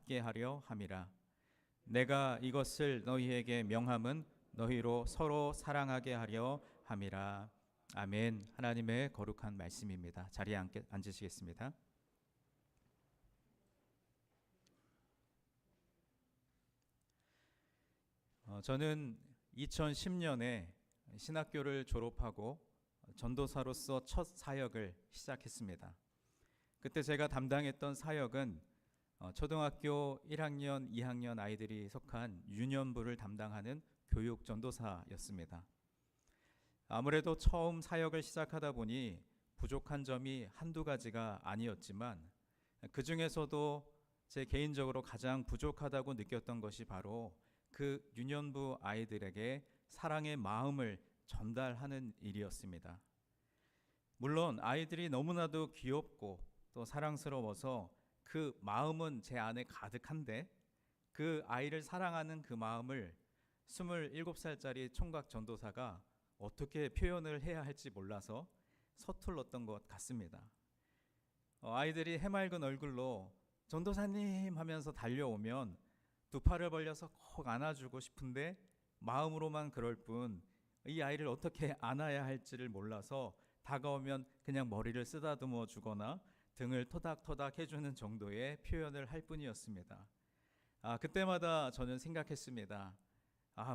받게 하려 함이라. 내가 이것을 너희에게 명함은 너희로 서로 사랑하게 하려 함이라. 아멘. 하나님의 거룩한 말씀입니다. 자리에 앉으시겠습니다. 저는 2010년에 신학교를 졸업하고 전도사로서 첫 사역을 시작했습니다. 그때 제가 담당했던 사역은 초등학교 1학년, 2학년 아이들이 속한 유년부를 담당하는 교육 전도사였습니다. 아무래도 처음 사역을 시작하다 보니 부족한 점이 한두 가지가 아니었지만 그 중에서도 제 개인적으로 가장 부족하다고 느꼈던 것이 바로 그 유년부 아이들에게 사랑의 마음을 전달하는 일이었습니다. 물론 아이들이 너무나도 귀엽고 또 사랑스러워서 그 마음은 제 안에 가득한데 그 아이를 사랑하는 그 마음을 27살짜리 총각 전도사가 어떻게 표현을 해야 할지 몰라서 서툴렀던 것 같습니다. 아이들이 해맑은 얼굴로 전도사님 하면서 달려오면 두 팔을 벌려서 꼭 안아주고 싶은데 마음으로만 그럴 뿐 이 아이를 어떻게 안아야 할지를 몰라서 다가오면 그냥 머리를 쓰다듬어 주거나 등을 토닥토닥 해주는 정도의 표현을 할 뿐이었습니다. 그때마다 저는 생각했습니다.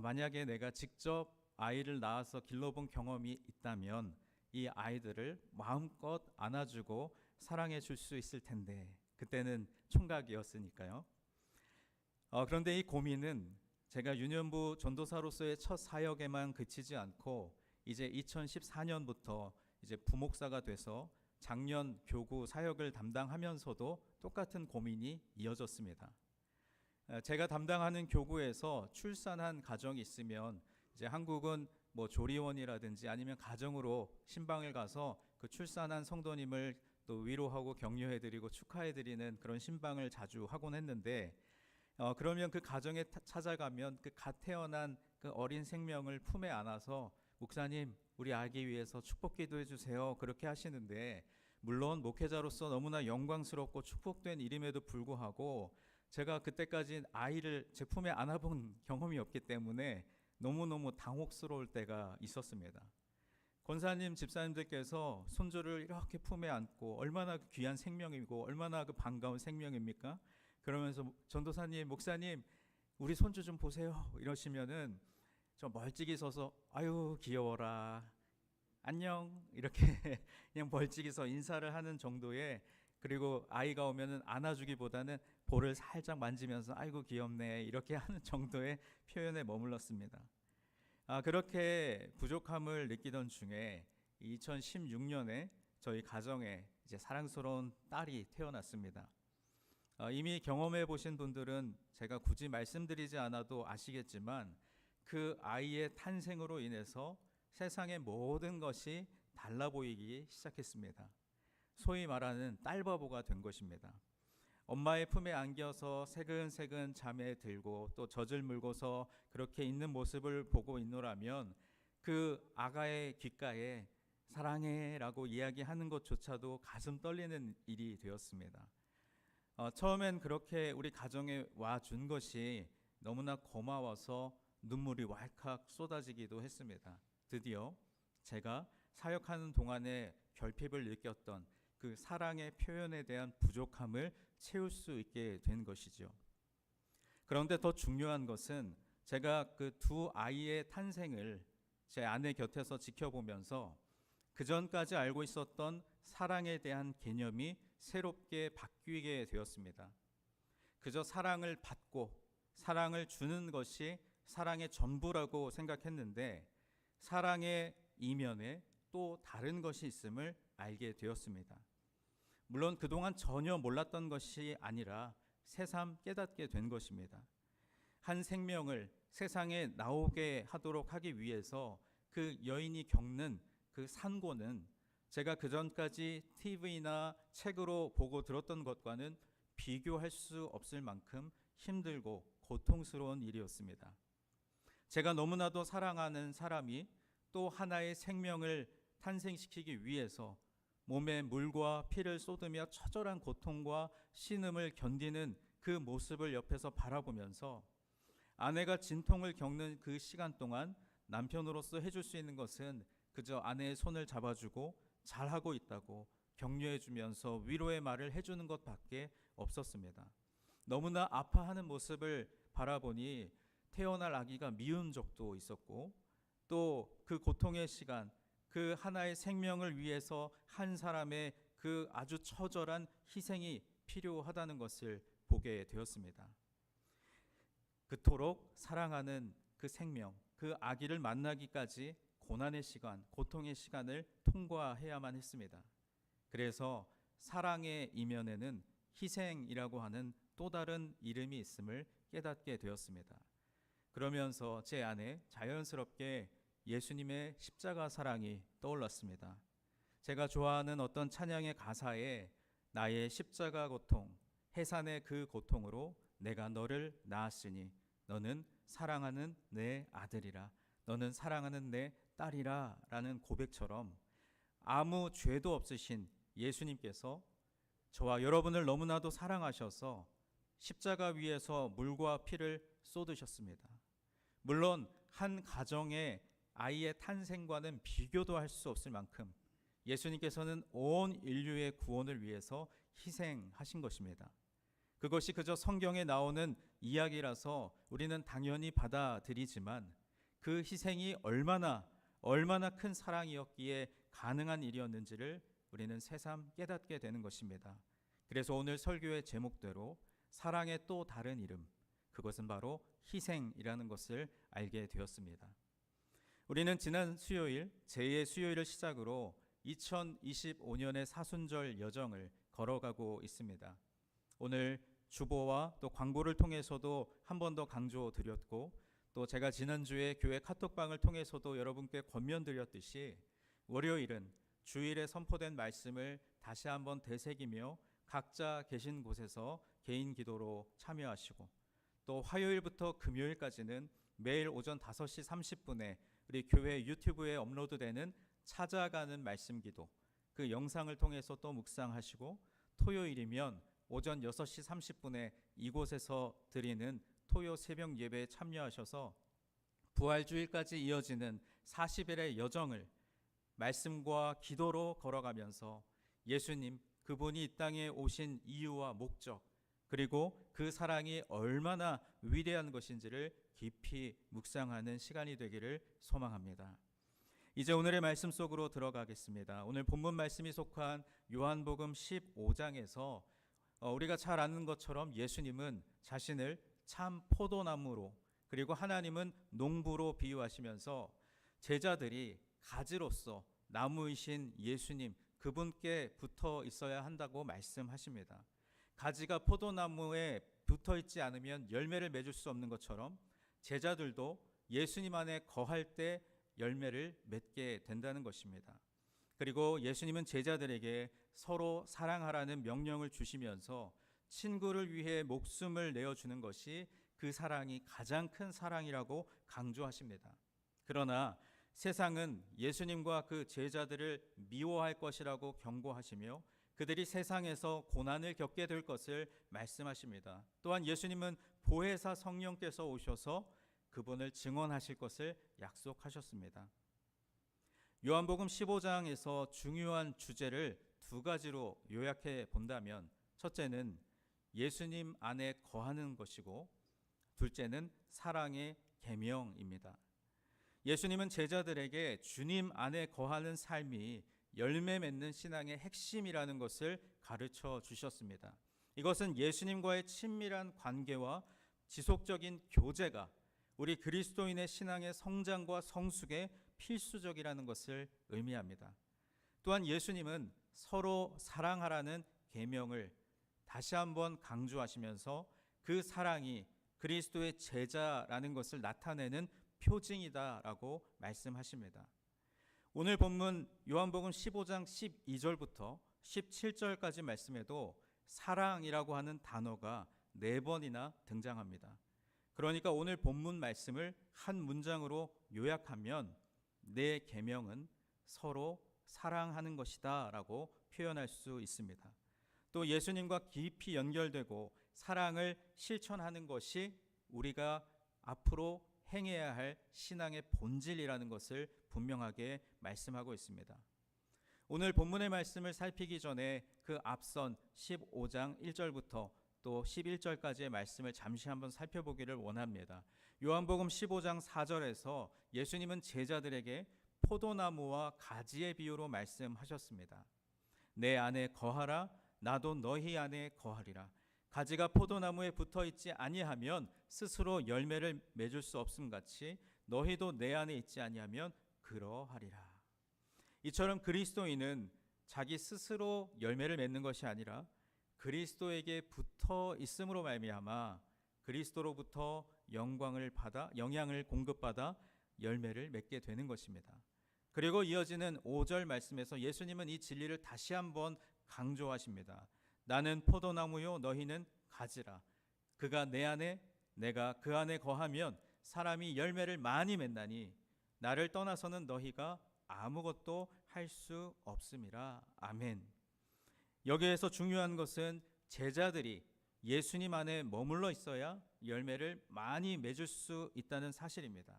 만약에 내가 직접 아이를 낳아서 길러본 경험이 있다면 이 아이들을 마음껏 안아주고 사랑해 줄 수 있을 텐데, 그때는 총각이었으니까요. 그런데 이 고민은 제가 유년부 전도사로서의 첫 사역에만 그치지 않고 이제 2014년부터 이제 부목사가 돼서 작년 교구 사역을 담당하면서도 똑같은 고민이 이어졌습니다. 제가 담당하는 교구에서 출산한 가정이 있으면 이제 한국은 뭐 조리원이라든지 아니면 가정으로 신방을 가서 그 출산한 성도님을 또 위로하고 격려해드리고 축하해드리는 그런 신방을 자주 하곤 했는데, 그러면 그 가정에 찾아가면 그 갓 태어난 그 어린 생명을 품에 안아서 목사님 우리 아기 위해서 축복 기도해 주세요 그렇게 하시는데, 물론 목회자로서 너무나 영광스럽고 축복된 일임에도 불구하고 제가 그때까지 아이를 제 품에 안아본 경험이 없기 때문에 너무너무 당혹스러울 때가 있었습니다. 권사님, 집사님들께서 손주를 이렇게 품에 안고 얼마나 귀한 생명이고 얼마나 그 반가운 생명입니까? 그러면서 전도사님, 목사님 우리 손주 좀 보세요 이러시면은 저 멀찍이 서서 아유 귀여워라 안녕 이렇게 그냥 멀찍이 서 인사를 하는 정도의, 그리고 아이가 오면은 안아주기보다는 볼을 살짝 만지면서 아이고 귀엽네 이렇게 하는 정도의 표현에 머물렀습니다. 그렇게 부족함을 느끼던 중에 2016년에 저희 가정에 이제 사랑스러운 딸이 태어났습니다. 이미 경험해 보신 분들은 제가 굳이 말씀드리지 않아도 아시겠지만 그 아이의 탄생으로 인해서 세상의 모든 것이 달라 보이기 시작했습니다. 소위 말하는 딸바보가 된 것입니다. 엄마의 품에 안겨서 새근새근 잠에 들고 또 젖을 물고서 그렇게 있는 모습을 보고 있노라면 그 아가의 귓가에 사랑해 라고 이야기하는 것조차도 가슴 떨리는 일이 되었습니다. 처음엔 그렇게 우리 가정에 와준 것이 너무나 고마워서 눈물이 왈칵 쏟아지기도 했습니다. 드디어 제가 사역하는 동안에 결핍을 느꼈던 그 사랑의 표현에 대한 부족함을 채울 수 있게 된 것이죠. 그런데 더 중요한 것은 제가 그 두 아이의 탄생을 제 아내 곁에서 지켜보면서 그 전까지 알고 있었던 사랑에 대한 개념이 새롭게 바뀌게 되었습니다. 그저 사랑을 받고 사랑을 주는 것이 사랑의 전부라고 생각했는데 사랑의 이면에 또 다른 것이 있음을 알게 되었습니다. 물론 그동안 전혀 몰랐던 것이 아니라 새삼 깨닫게 된 것입니다. 한 생명을 세상에 나오게 하도록 하기 위해서 그 여인이 겪는 그 산고는 제가 그전까지 TV나 책으로 보고 들었던 것과는 비교할 수 없을 만큼 힘들고 고통스러운 일이었습니다. 제가 너무나도 사랑하는 사람이 또 하나의 생명을 탄생시키기 위해서 몸에 물과 피를 쏟으며 처절한 고통과 신음을 견디는 그 모습을 옆에서 바라보면서 아내가 진통을 겪는 그 시간 동안 남편으로서 해줄 수 있는 것은 그저 아내의 손을 잡아주고 잘하고 있다고 격려해주면서 위로의 말을 해주는 것밖에 없었습니다. 너무나 아파하는 모습을 바라보니 태어날 아기가 미운 적도 있었고, 또 그 고통의 시간, 그 하나의 생명을 위해서 한 사람의 그 아주 처절한 희생이 필요하다는 것을 보게 되었습니다. 그토록 사랑하는 그 생명, 그 아기를 만나기까지 고난의 시간, 고통의 시간을 통과해야만 했습니다. 그래서 사랑의 이면에는 희생이라고 하는 또 다른 이름이 있음을 깨닫게 되었습니다. 그러면서 제 안에 자연스럽게 예수님의 십자가 사랑이 떠올랐습니다. 제가 좋아하는 어떤 찬양의 가사에 나의 십자가 고통, 해산의 그 고통으로 내가 너를 낳았으니 너는 사랑하는 내 아들이라, 너는 사랑하는 내 딸이라 라는 고백처럼 아무 죄도 없으신 예수님께서 저와 여러분을 너무나도 사랑하셔서 십자가 위에서 물과 피를 쏟으셨습니다. 물론 한 가정의 아이의 탄생과는 비교도 할 수 없을 만큼 예수님께서는 온 인류의 구원을 위해서 희생하신 것입니다. 그것이 그저 성경에 나오는 이야기라서 우리는 당연히 받아들이지만 그 희생이 얼마나 큰 사랑이었기에 가능한 일이었는지를 우리는 새삼 깨닫게 되는 것입니다. 그래서 오늘 설교의 제목대로 사랑의 또 다른 이름, 그것은 바로 희생이라는 것을 알게 되었습니다. 우리는 지난 수요일, 제2의 수요일을 시작으로 2025년의 사순절 여정을 걸어가고 있습니다. 오늘 주보와 또 광고를 통해서도 한 번 더 강조드렸고, 또 제가 지난주에 교회 카톡방을 통해서도 여러분께 권면드렸듯이 월요일은 주일에 선포된 말씀을 다시 한번 되새기며 각자 계신 곳에서 개인 기도로 참여하시고, 또 화요일부터 금요일까지는 매일 오전 5시 30분에 우리 교회 유튜브에 업로드되는 찾아가는 말씀 기도, 그 영상을 통해서 또 묵상하시고, 토요일이면 오전 6시 30분에 이곳에서 드리는 토요 새벽 예배에 참여하셔서 부활주일까지 이어지는 40일의 여정을 말씀과 기도로 걸어가면서 예수님, 그분이 이 땅에 오신 이유와 목적, 그리고 그 사랑이 얼마나 위대한 것인지를 깊이 묵상하는 시간이 되기를 소망합니다. 이제 오늘의 말씀 속으로 들어가겠습니다. 오늘 본문 말씀이 속한 요한복음 15장에서 우리가 잘 아는 것처럼 예수님은 자신을 참 포도나무로, 그리고 하나님은 농부로 비유하시면서 제자들이 가지로서 나무이신 예수님, 그분께 붙어 있어야 한다고 말씀하십니다. 가지가 포도나무에 붙어 있지 않으면 열매를 맺을 수 없는 것처럼 제자들도 예수님 안에 거할 때 열매를 맺게 된다는 것입니다. 그리고 예수님은 제자들에게 서로 사랑하라는 명령을 주시면서 친구를 위해 목숨을 내어주는 것이 그 사랑이 가장 큰 사랑이라고 강조하십니다. 그러나 세상은 예수님과 그 제자들을 미워할 것이라고 경고하시며 그들이 세상에서 고난을 겪게 될 것을 말씀하십니다. 또한 예수님은 보혜사 성령께서 오셔서 그분을 증언하실 것을 약속하셨습니다. 요한복음 15장에서 중요한 주제를 두 가지로 요약해 본다면, 첫째는 예수님 안에 거하는 것이고, 둘째는 사랑의 계명입니다. 예수님은 제자들에게 주님 안에 거하는 삶이 열매 맺는 신앙의 핵심이라는 것을 가르쳐 주셨습니다. 이것은 예수님과의 친밀한 관계와 지속적인 교제가 우리 그리스도인의 신앙의 성장과 성숙에 필수적이라는 것을 의미합니다. 또한 예수님은 서로 사랑하라는 계명을 다시 한번 강조하시면서 그 사랑이 그리스도의 제자라는 것을 나타내는 표징이다라고 말씀하십니다. 오늘 본문 요한복음 15장 12절부터 17절까지 말씀에도 사랑이라고 하는 단어가 4번이나 등장합니다. 그러니까 오늘 본문 말씀을 한 문장으로 요약하면 내 계명은 서로 사랑하는 것이다 라고 표현할 수 있습니다. 또 예수님과 깊이 연결되고 사랑을 실천하는 것이 우리가 앞으로 행해야 할 신앙의 본질이라는 것을 분명하게 말씀하고 있습니다. 오늘 본문의 말씀을 살피기 전에 그 앞선 15장 1절부터 또 11절까지의 말씀을 잠시 한번 살펴보기를 원합니다. 요한복음 15장 4절에서 예수님은 제자들에게 포도나무와 가지의 비유로 말씀하셨습니다. 내 안에 거하라, 나도 너희 안에 거하리라. 가지가 포도나무에 붙어 있지 아니하면 스스로 열매를 맺을 수 없음 같이 너희도 내 안에 있지 아니하면 그러하리라. 이처럼 그리스도인은 자기 스스로 열매를 맺는 것이 아니라 그리스도에게 붙어 있음으로 말미암아 그리스도로부터 영향을 공급받아 열매를 맺게 되는 것입니다. 그리고 이어지는 5절 말씀에서 예수님은 이 진리를 다시 한번 강조하십니다. 나는 포도나무요 너희는 가지라. 그가 내 안에 내가 그 안에 거하면 사람이 열매를 많이 맺나니 나를 떠나서는 너희가 아무것도 할 수 없음이라. 아멘. 여기에서 중요한 것은 제자들이 예수님 안에 머물러 있어야 열매를 많이 맺을 수 있다는 사실입니다.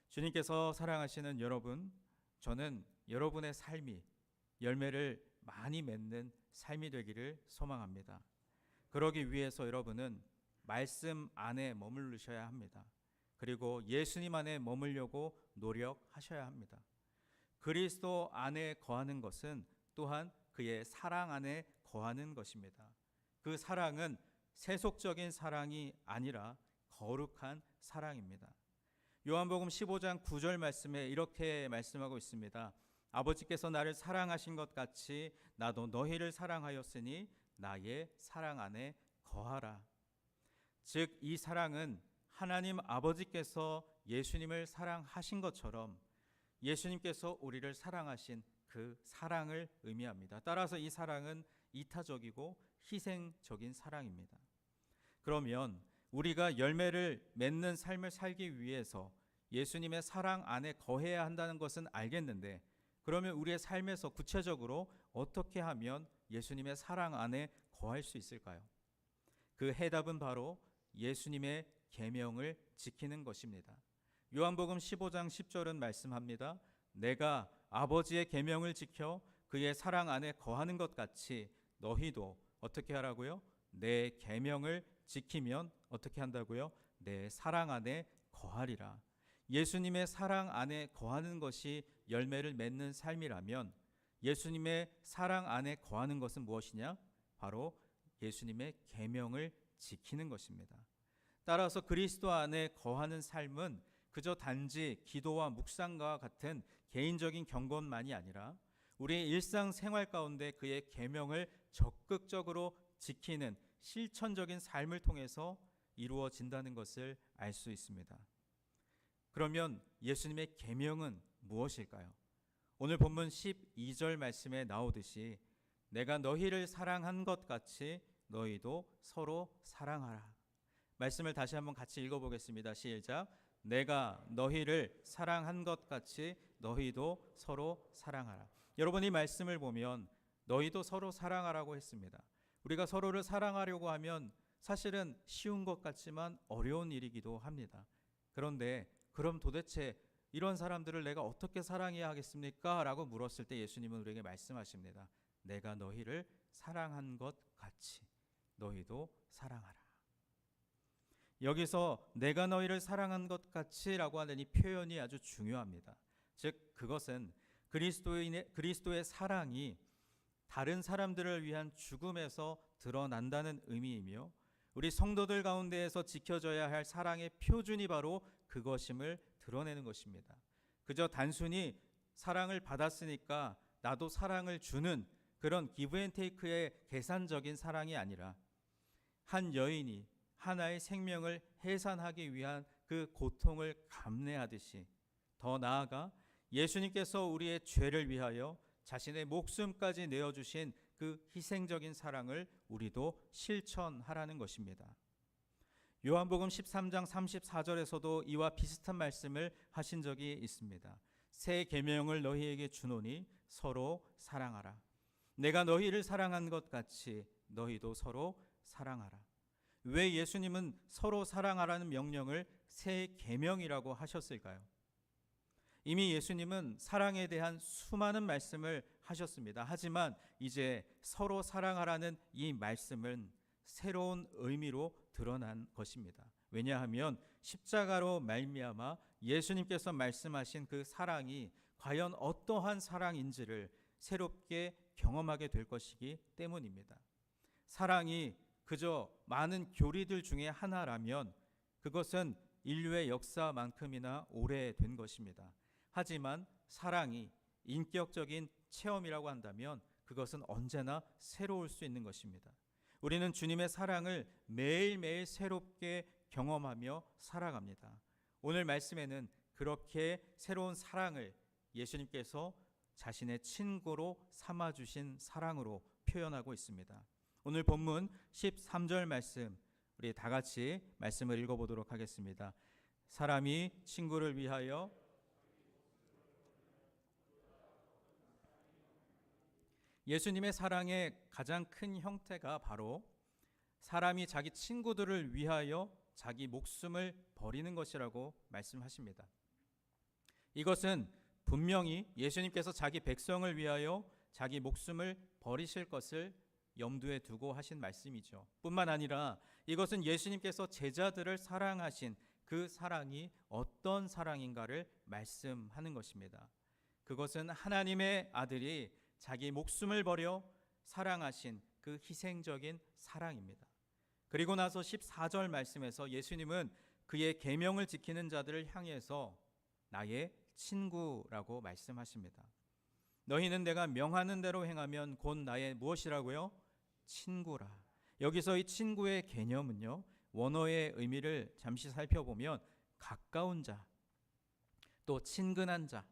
주님께서 사랑하시는 여러분, 저는 여러분의 삶이 열매를 많이 맺는 삶이 되기를 소망합니다. 그러기 위해서 여러분은 말씀 안에 머무르셔야 합니다. 그리고 예수님 안에 머물려고 노력하셔야 합니다. 그리스도 안에 거하는 것은 또한 그의 사랑 안에 거하는 것입니다. 그 사랑은 세속적인 사랑이 아니라 거룩한 사랑입니다. 요한복음 15장 9절 말씀에 이렇게 말씀하고 있습니다. 아버지께서 나를 사랑하신 것 같이 나도 너희를 사랑하였으니 나의 사랑 안에 거하라. 즉 이 사랑은 하나님 아버지께서 예수님을 사랑하신 것처럼 예수님께서 우리를 사랑하신 그 사랑을 의미합니다. 따라서 이 사랑은 이타적이고 희생적인 사랑입니다. 그러면 우리가 열매를 맺는 삶을 살기 위해서 예수님의 사랑 안에 거해야 한다는 것은 알겠는데, 그러면 우리의 삶에서 구체적으로 어떻게 하면 예수님의 사랑 안에 거할 수 있을까요? 그 해답은 바로 예수님의 계명을 지키는 것입니다. 요한복음 15장 10절은 말씀합니다. 내가 아버지의 계명을 지켜 그의 사랑 안에 거하는 것 같이 너희도 어떻게 하라고요? 내 계명을 지키면 어떻게 한다고요? 내 사랑 안에 거하리라. 예수님의 사랑 안에 거하는 것이 열매를 맺는 삶이라면 예수님의 사랑 안에 거하는 것은 무엇이냐? 바로 예수님의 계명을 지키는 것입니다. 따라서 그리스도 안에 거하는 삶은 그저 단지 기도와 묵상과 같은 개인적인 경건만이 아니라 우리의 일상생활 가운데 그의 계명을 적극적으로 지키는 실천적인 삶을 통해서 이루어진다는 것을 알 수 있습니다. 그러면 예수님의 계명은 무엇일까요? 오늘 본문 12절 말씀에 나오듯이 내가 너희를 사랑한 것 같이 너희도 서로 사랑하라. 말씀을 다시 한번 같이 읽어보겠습니다. 시작. 내가 너희를 사랑한 것 같이 너희도 서로 사랑하라. 여러분, 이 말씀을 보면 너희도 서로 사랑하라고 했습니다. 우리가 서로를 사랑하려고 하면 사실은 쉬운 것 같지만 어려운 일이기도 합니다. 그런데 그럼 도대체 이런 사람들을 내가 어떻게 사랑해야 하겠습니까? 라고 물었을 때 예수님은 우리에게 말씀하십니다. 내가 너희를 사랑한 것 같이 너희도 사랑하라. 여기서 내가 너희를 사랑한 것 같이 라고 하는 이 표현이 아주 중요합니다. 즉 그것은 그리스도의 사랑이 다른 사람들을 위한 죽음에서 드러난다는 의미이며 우리 성도들 가운데에서 지켜져야 할 사랑의 표준이 바로 그것임을 드러내는 것입니다. 그저 단순히 사랑을 받았으니까 나도 사랑을 주는 그런 기브앤테이크의 계산적인 사랑이 아니라 한 여인이 하나의 생명을 해산하기 위한 그 고통을 감내하듯이 더 나아가 예수님께서 우리의 죄를 위하여 자신의 목숨까지 내어주신 그 희생적인 사랑을 우리도 실천하라는 것입니다. 요한복음 13장 34절에서도 이와 비슷한 말씀을 하신 적이 있습니다. 새 계명을 너희에게 주노니 서로 사랑하라. 내가 너희를 사랑한 것 같이 너희도 서로 사랑하라. 왜 예수님은 서로 사랑하라는 명령을 새 계명이라고 하셨을까요? 이미 예수님은 사랑에 대한 수많은 말씀을 하셨습니다. 하지만 이제 서로 사랑하라는 이 말씀은 새로운 의미로 드러난 것입니다. 왜냐하면 십자가로 말미암아 예수님께서 말씀하신 그 사랑이 과연 어떠한 사랑인지를 새롭게 경험하게 될 것이기 때문입니다. 사랑이 그저 많은 교리들 중에 하나라면 그것은 인류의 역사만큼이나 오래된 것입니다. 하지만 사랑이 인격적인 체험이라고 한다면 그것은 언제나 새로울 수 있는 것입니다. 우리는 주님의 사랑을 매일매일 새롭게 경험하며 살아갑니다. 오늘 말씀에는 그렇게 새로운 사랑을 예수님께서 자신의 친구로 삼아주신 사랑으로 표현하고 있습니다. 오늘 본문 13절 말씀, 우리 다 같이 말씀을 읽어보도록 하겠습니다. 사람이 친구를 위하여 예수님의 사랑의 가장 큰 형태가 바로 사람이 자기 친구들을 위하여 자기 목숨을 버리는 것이라고 말씀하십니다. 이것은 분명히 예수님께서 자기 백성을 위하여 자기 목숨을 버리실 것을 염두에 두고 하신 말씀이죠. 뿐만 아니라 이것은 예수님께서 제자들을 사랑하신 그 사랑이 어떤 사랑인가를 말씀하는 것입니다. 그것은 하나님의 아들이 자기 목숨을 버려 사랑하신 그 희생적인 사랑입니다. 그리고 나서 14절 말씀에서 예수님은 그의 계명을 지키는 자들을 향해서 나의 친구라고 말씀하십니다. 너희는 내가 명하는 대로 행하면 곧 나의 무엇이라고요? 친구라. 여기서 이 친구의 개념은요, 원어의 의미를 잠시 살펴보면 가까운 자, 또 친근한 자,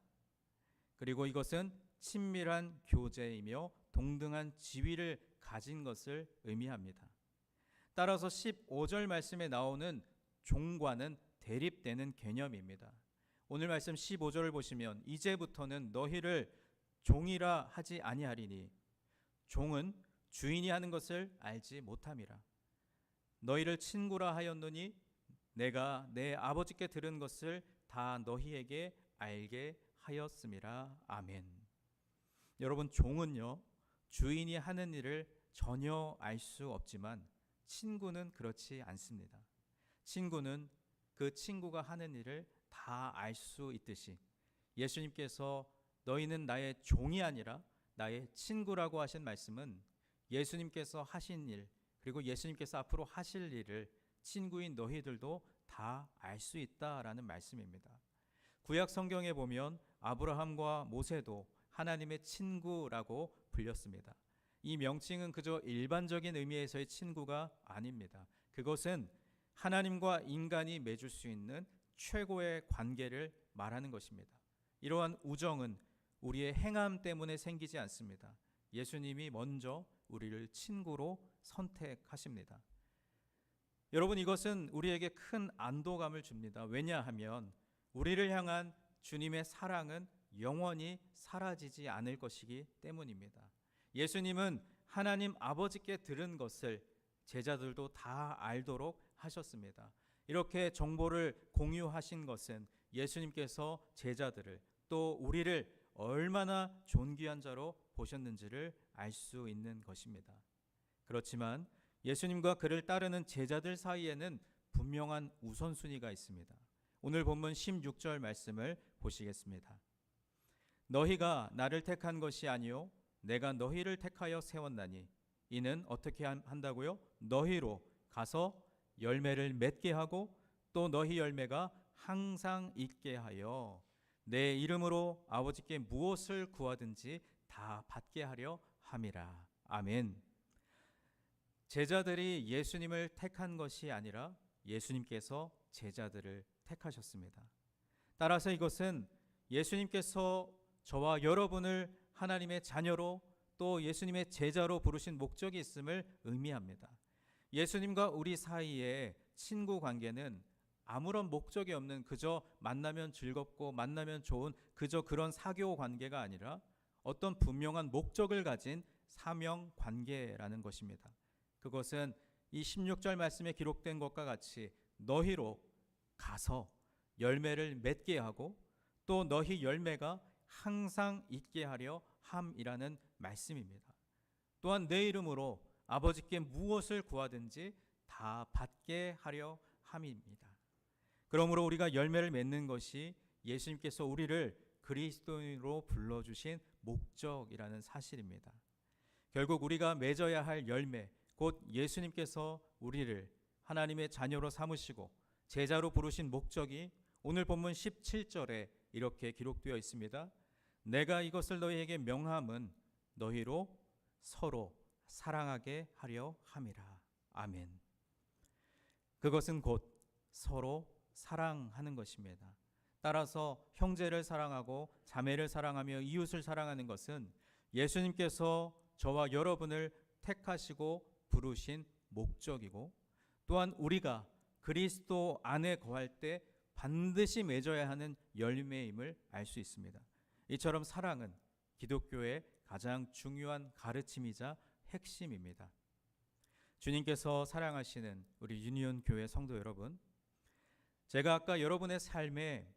그리고 이것은 친밀한 교제이며 동등한 지위를 가진 것을 의미합니다. 따라서 15절 말씀에 나오는 종과는 대립되는 개념입니다. 오늘 말씀 15절을 보시면 이제부터는 너희를 종이라 하지 아니하리니 종은 주인이 하는 것을 알지 못함이라. 너희를 친구라 하였노니 내가 내 아버지께 들은 것을 다 너희에게 알게 하였음이라. 아멘. 여러분, 종은요, 주인이 하는 일을 전혀 알 수 없지만 친구는 그렇지 않습니다. 친구는 그 친구가 하는 일을 다 알 수 있듯이 예수님께서 너희는 나의 종이 아니라 나의 친구라고 하신 말씀은 예수님께서 하신 일, 그리고 예수님께서 앞으로 하실 일을 친구인 너희들도 다 알 수 있다라는 말씀입니다. 구약 성경에 보면 아브라함과 모세도 하나님의 친구라고 불렸습니다. 이 명칭은 그저 일반적인 의미에서의 친구가 아닙니다. 그것은 하나님과 인간이 맺을 수 있는 최고의 관계를 말하는 것입니다. 이러한 우정은 우리의 행함 때문에 생기지 않습니다. 예수님이 먼저 우리를 친구로 선택하십니다. 여러분, 이것은 우리에게 큰 안도감을 줍니다. 왜냐하면 우리를 향한 주님의 사랑은 영원히 사라지지 않을 것이기 때문입니다. 예수님은 하나님 아버지께 들은 것을 제자들도 다 알도록 하셨습니다. 이렇게 정보를 공유하신 것은 예수님께서 제자들을 또 우리를 얼마나 존귀한 자로 보셨는지를 알 수 있는 것입니다. 그렇지만 예수님과 그를 따르는 제자들 사이에는 분명한 우선순위가 있습니다. 오늘 본문 16절 말씀을 보시겠습니다. 너희가 나를 택한 것이 아니요 내가 너희를 택하여 세웠나니 이는 어떻게 한다고요? 너희로 가서 열매를 맺게 하고 또 너희 열매가 항상 있게 하여 내 이름으로 아버지께 무엇을 구하든지 다 받게 하려 함이라. 아멘. 제자들이 예수님을 택한 것이 아니라 예수님께서 제자들을 택하셨습니다. 따라서 이것은 예수님께서 저와 여러분을 하나님의 자녀로 또 예수님의 제자로 부르신 목적이 있음을 의미합니다. 예수님과 우리 사이의 친구 관계는 아무런 목적이 없는 그저 만나면 즐겁고 만나면 좋은 그저 그런 사교 관계가 아니라 어떤 분명한 목적을 가진 사명 관계라는 것입니다. 그것은 이 16절 말씀에 기록된 것과 같이 너희로 가서 열매를 맺게 하고 또 너희 열매가 항상 있게 하려 함이라는 말씀입니다. 또한 내 이름으로 아버지께 무엇을 구하든지 다 받게 하려 함입니다. 그러므로 우리가 열매를 맺는 것이 예수님께서 우리를 그리스도인으로 불러주신 목적이라는 사실입니다. 결국 우리가 맺어야 할 열매, 곧 예수님께서 우리를 하나님의 자녀로 삼으시고 제자로 부르신 목적이 오늘 본문 17절에 이렇게 기록되어 있습니다. 내가 이것을 너희에게 명함은 너희로 서로 사랑하게 하려 함이라. 아멘. 그것은 곧 서로 사랑하는 것입니다. 따라서 형제를 사랑하고 자매를 사랑하며 이웃을 사랑하는 것은 예수님께서 저와 여러분을 택하시고 부르신 목적이고 또한 우리가 그리스도 안에 거할 때 반드시 맺어야 하는 열매임을 알 수 있습니다. 이처럼 사랑은 기독교의 가장 중요한 가르침이자 핵심입니다. 주님께서 사랑하시는 우리 유니온 교회 성도 여러분, 제가 아까 여러분의 삶에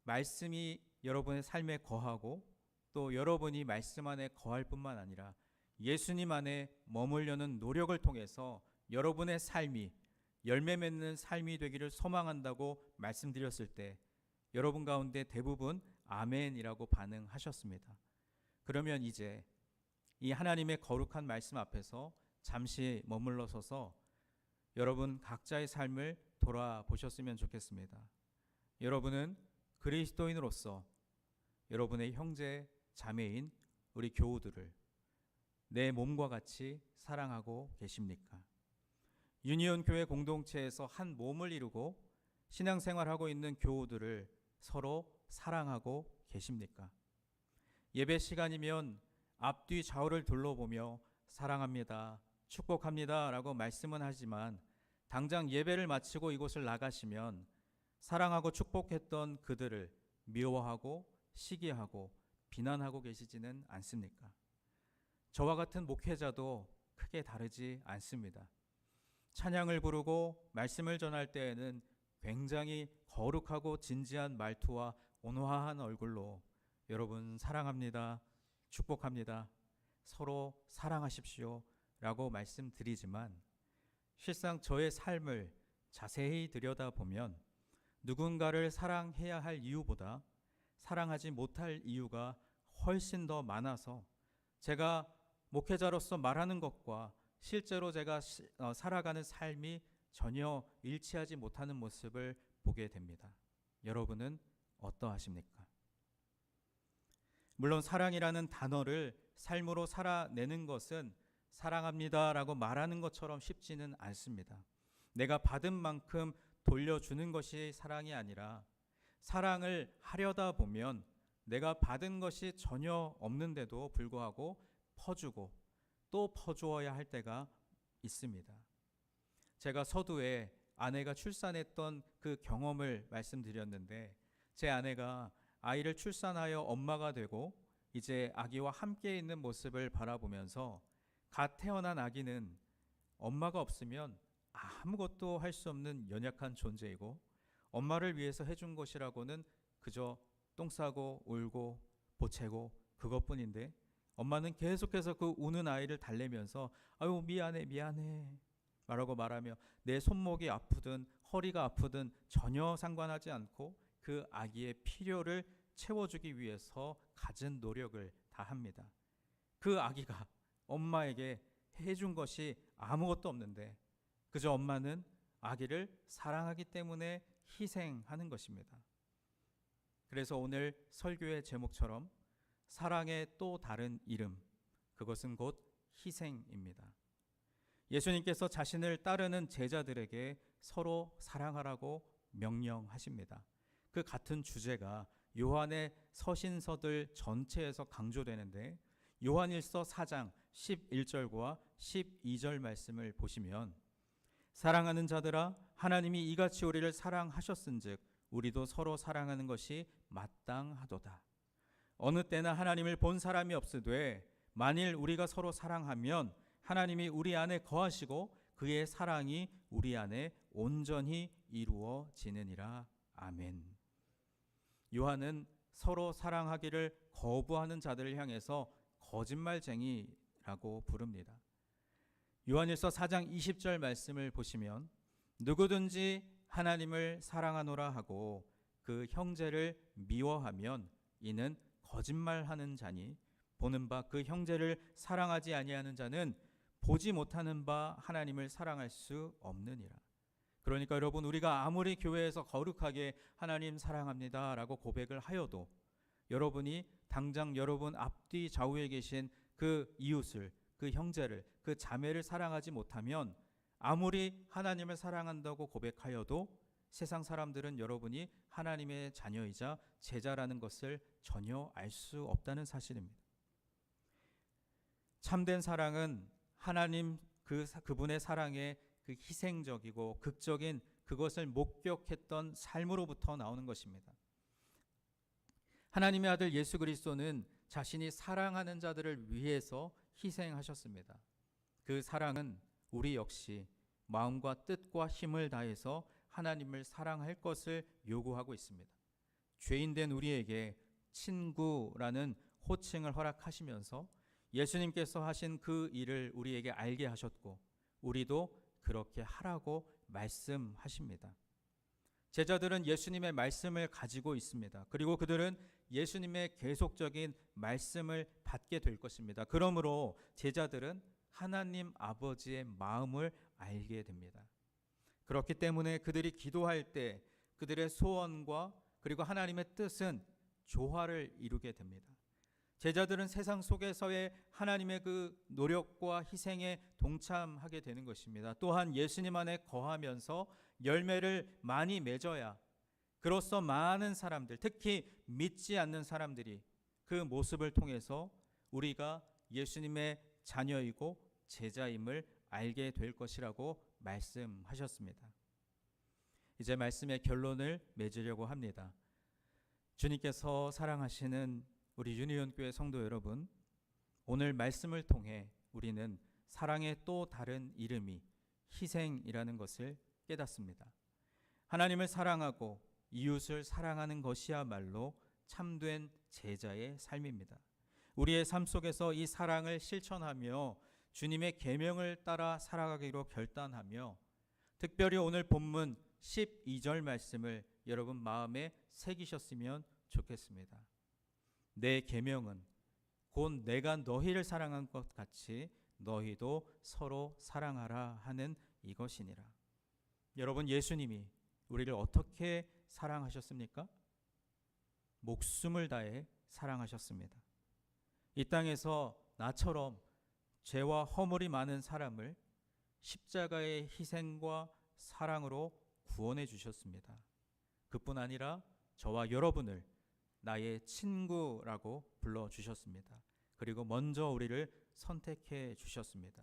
말씀이 여러분의 삶에 거하고 또 여러분이 말씀 안에 거할 뿐만 아니라 예수님 안에 머물려는 노력을 통해서 여러분의 삶이 열매 맺는 삶이 되기를 소망한다고 말씀드렸을 때 여러분 가운데 대부분 아멘이라고 반응하셨습니다. 그러면 이제 이 하나님의 거룩한 말씀 앞에서 잠시 머물러 서서 여러분 각자의 삶을 돌아보셨으면 좋겠습니다. 여러분은 그리스도인으로서 여러분의 형제, 자매인 우리 교우들을 내 몸과 같이 사랑하고 계십니까? 유니온 교회 공동체에서 한 몸을 이루고 신앙생활하고 있는 교우들을 서로 사랑하고 계십니까? 예배 시간이면 앞뒤 좌우를 둘러보며 사랑합니다, 축복합니다 라고 말씀은 하지만 당장 예배를 마치고 이곳을 나가시면 사랑하고 축복했던 그들을 미워하고 시기하고 비난하고 계시지는 않습니까? 저와 같은 목회자도 크게 다르지 않습니다. 찬양을 부르고 말씀을 전할 때에는 굉장히 거룩하고 진지한 말투와 온화한 얼굴로 여러분 사랑합니다, 축복합니다, 서로 사랑하십시오 라고 말씀드리지만 실상 저의 삶을 자세히 들여다보면 누군가를 사랑해야 할 이유보다 사랑하지 못할 이유가 훨씬 더 많아서 제가 목회자로서 말하는 것과 실제로 제가 살아가는 삶이 전혀 일치하지 못하는 모습을 보게 됩니다. 여러분은 어떠하십니까? 물론 사랑이라는 단어를 삶으로 살아내는 것은 사랑합니다라고 말하는 것처럼 쉽지는 않습니다. 내가 받은 만큼 돌려주는 것이 사랑이 아니라 사랑을 하려다 보면 내가 받은 것이 전혀 없는데도 불구하고 퍼주고 또 퍼주어야 할 때가 있습니다. 제가 서두에 아내가 출산했던 그 경험을 말씀드렸는데 제 아내가 아이를 출산하여 엄마가 되고 이제 아기와 함께 있는 모습을 바라보면서 갓 태어난 아기는 엄마가 없으면 아무것도 할 수 없는 연약한 존재이고 엄마를 위해서 해준 것이라고는 그저 똥 싸고 울고 보채고 그것뿐인데 엄마는 계속해서 그 우는 아이를 달래면서 아유 미안해 미안해 말하며 내 손목이 아프든 허리가 아프든 전혀 상관하지 않고 그 아기의 필요를 채워주기 위해서 갖은 노력을 다합니다. 그 아기가 엄마에게 해준 것이 아무것도 없는데 그저 엄마는 아기를 사랑하기 때문에 희생하는 것입니다. 그래서 오늘 설교의 제목처럼 사랑의 또 다른 이름, 그것은 곧 희생입니다. 예수님께서 자신을 따르는 제자들에게 서로 사랑하라고 명령하십니다. 그 같은 주제가 요한의 서신서들 전체에서 강조되는데 요한일서 4장 11절과 12절 말씀을 보시면 사랑하는 자들아 하나님이 이같이 우리를 사랑하셨은즉 우리도 서로 사랑하는 것이 마땅하도다. 어느 때나 하나님을 본 사람이 없으되 만일 우리가 서로 사랑하면 하나님이 우리 안에 거하시고 그의 사랑이 우리 안에 온전히 이루어지느니라. 아멘. 요한은 서로 사랑하기를 거부하는 자들을 향해서 거짓말쟁이라고 부릅니다. 요한일서 4장 20절 말씀을 보시면 누구든지 하나님을 사랑하노라 하고 그 형제를 미워하면 이는 거짓말하는 자니 보는 바 그 형제를 사랑하지 아니하는 자는 보지 못하는 바 하나님을 사랑할 수 없느니라. 그러니까 여러분, 우리가 아무리 교회에서 거룩하게 하나님 사랑합니다 라고 고백을 하여도 여러분이 당장 여러분 앞뒤 좌우에 계신 그 이웃을, 그 형제를, 그 자매를 사랑하지 못하면 아무리 하나님을 사랑한다고 고백하여도 세상 사람들은 여러분이 하나님의 자녀이자 제자라는 것을 전혀 알 수 없다는 사실입니다. 참된 사랑은 하나님 그분의 사랑의 그 희생적이고 극적인 그것을 목격했던 삶으로부터 나오는 것입니다. 하나님의 아들 예수 그리스도는 자신이 사랑하는 자들을 위해서 희생하셨습니다. 그 사랑은 우리 역시 마음과 뜻과 힘을 다해서 하나님을 사랑할 것을 요구하고 있습니다. 죄인된 우리에게 친구라는 호칭을 허락하시면서 예수님께서 하신 그 일을 우리에게 알게 하셨고 우리도 그렇게 하라고 말씀하십니다. 제자들은 예수님의 말씀을 가지고 있습니다. 그리고 그들은 예수님의 계속적인 말씀을 받게 될 것입니다. 그러므로 제자들은 하나님 아버지의 마음을 알게 됩니다. 그렇기 때문에 그들이 기도할 때 그들의 소원과 그리고 하나님의 뜻은 조화를 이루게 됩니다. 제자들은 세상 속에서의 하나님의 그 노력과 희생에 동참하게 되는 것입니다. 또한 예수님 안에 거하면서 열매를 많이 맺어야 그로써 많은 사람들, 특히 믿지 않는 사람들이 그 모습을 통해서 우리가 예수님의 자녀이고 제자임을 알게 될 것이라고 말씀하셨습니다. 이제 말씀의 결론을 맺으려고 합니다. 주님께서 사랑하시는 우리 유니온교회 성도 여러분, 오늘 말씀을 통해 우리는 사랑의 또 다른 이름이 희생이라는 것을 깨닫습니다. 하나님을 사랑하고 이웃을 사랑하는 것이야말로 참된 제자의 삶입니다. 우리의 삶 속에서 이 사랑을 실천하며 주님의 계명을 따라 살아가기로 결단하며 특별히 오늘 본문 12절 말씀을 여러분 마음에 새기셨으면 좋겠습니다. 내 계명은 곧 내가 너희를 사랑한 것 같이 너희도 서로 사랑하라 하는 이것이니라. 여러분, 예수님이 우리를 어떻게 사랑하셨습니까? 목숨을 다해 사랑하셨습니다. 이 땅에서 나처럼 죄와 허물이 많은 사람을 십자가의 희생과 사랑으로 구원해 주셨습니다. 그뿐 아니라 저와 여러분을 나의 친구라고 불러주셨습니다. 그리고 먼저 우리를 선택해 주셨습니다.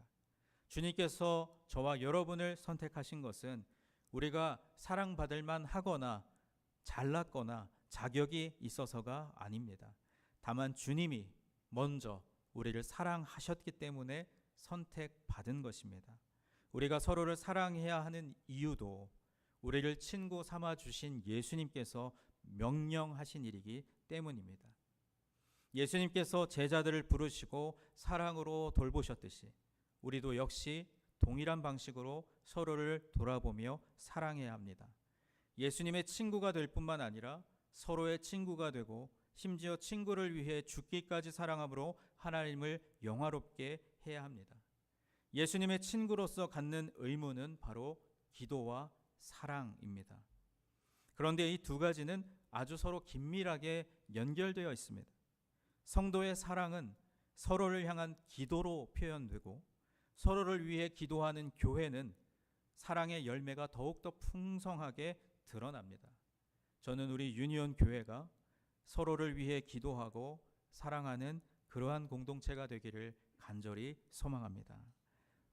주님께서 저와 여러분을 선택하신 것은 우리가 사랑받을 만하거나 잘났거나 자격이 있어서가 아닙니다. 다만 주님이 먼저 우리를 사랑하셨기 때문에 선택받은 것입니다. 우리가 서로를 사랑해야 하는 이유도 우리를 친구 삼아 주신 예수님께서 명령하신 일이기 때문입니다. 예수님께서 제자들을 부르시고 사랑으로 돌보셨듯이 우리도 역시 동일한 방식으로 서로를 돌아보며 사랑해야 합니다. 예수님의 친구가 될 뿐만 아니라 서로의 친구가 되고 심지어 친구를 위해 죽기까지 사랑함으로 하나님을 영화롭게 해야 합니다. 예수님의 친구로서 갖는 의무는 바로 기도와 사랑입니다. 그런데 이 두 가지는 아주 서로 긴밀하게 연결되어 있습니다. 성도의 사랑은 서로를 향한 기도로 표현되고 서로를 위해 기도하는 교회는 사랑의 열매가 더욱더 풍성하게 드러납니다. 저는 우리 유니온 교회가 서로를 위해 기도하고 사랑하는 그러한 공동체가 되기를 간절히 소망합니다.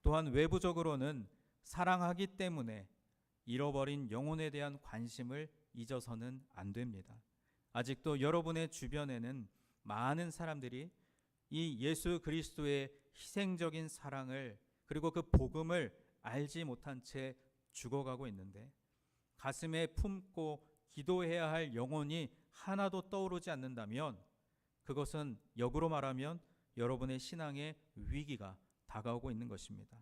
또한 외부적으로는 사랑하기 때문에 잃어버린 영혼에 대한 관심을 잊어서는 안 됩니다. 아직도 여러분의 주변에는 많은 사람들이 이 예수 그리스도의 희생적인 사랑을 그리고 그 복음을 알지 못한 채 죽어가고 있는데, 가슴에 품고 기도해야 할 영혼이 하나도 떠오르지 않는다면, 그것은 역으로 말하면 여러분의 신앙의 위기가 다가오고 있는 것입니다.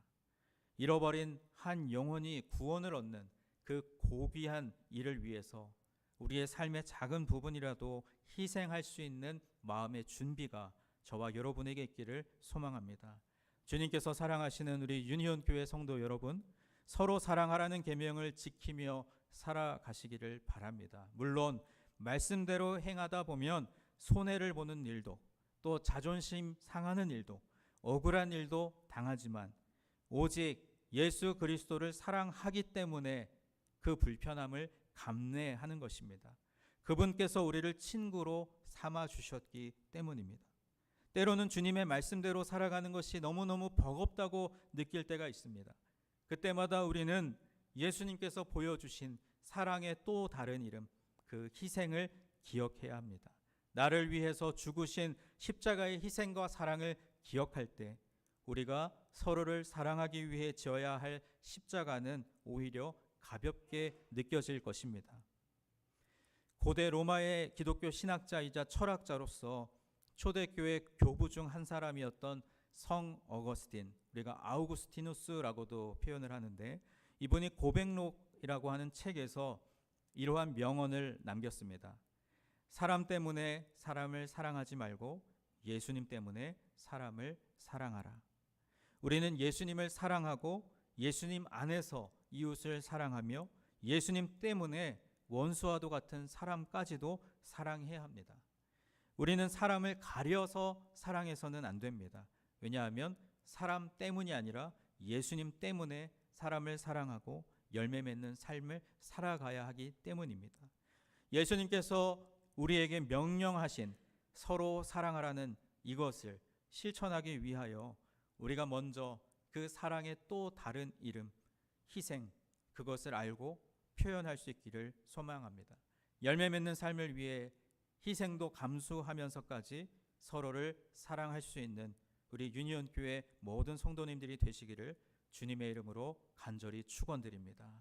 잃어버린 한 영혼이 구원을 얻는 그 고귀한 일을 위해서 우리의 삶의 작은 부분이라도 희생할 수 있는 마음의 준비가 저와 여러분에게 있기를 소망합니다. 주님께서 사랑하시는 우리 유니온 교회 성도 여러분, 서로 사랑하라는 계명을 지키며 살아가시기를 바랍니다. 물론 말씀대로 행하다 보면 손해를 보는 일도, 또 자존심 상하는 일도, 억울한 일도 당하지만, 오직 예수 그리스도를 사랑하기 때문에 그 불편함을 감내하는 것입니다. 그분께서 우리를 친구로 삼아 주셨기 때문입니다. 때로는 주님의 말씀대로 살아가는 것이 너무너무 버겁다고 느낄 때가 있습니다. 그때마다 우리는 예수님께서 보여주신 사랑의 또 다른 이름, 그 희생을 기억해야 합니다. 나를 위해서 죽으신 십자가의 희생과 사랑을 기억할 때 우리가 서로를 사랑하기 위해 지어야 할 십자가는 오히려 가볍게 느껴질 것입니다. 고대 로마의 기독교 신학자이자 철학자로서 초대교회 교부 중 한 사람이었던 성 어거스틴, 우리가 아우구스티누스라고도 표현을 하는데, 이분이 고백록이라고 하는 책에서 이러한 명언을 남겼습니다. 사람 때문에 사람을 사랑하지 말고 예수님 때문에 사람을 사랑하라. 우리는 예수님을 사랑하고 예수님 안에서 이웃을 사랑하며 예수님 때문에 원수와도 같은 사람까지도 사랑해야 합니다. 우리는 사람을 가려서 사랑해서는 안 됩니다. 왜냐하면 사람 때문이 아니라 예수님 때문에 사람을 사랑하고 열매 맺는 삶을 살아가야 하기 때문입니다. 예수님께서 우리에게 명령하신 서로 사랑하라는 이것을 실천하기 위하여 우리가 먼저 그 사랑의 또 다른 이름, 희생, 그것을 알고 표현할 수 있기를 소망합니다. 열매 맺는 삶을 위해 희생도 감수하면서까지 서로를 사랑할 수 있는 우리 유니온 교회 모든 성도님들이 되시기를 주님의 이름으로 간절히 축원드립니다.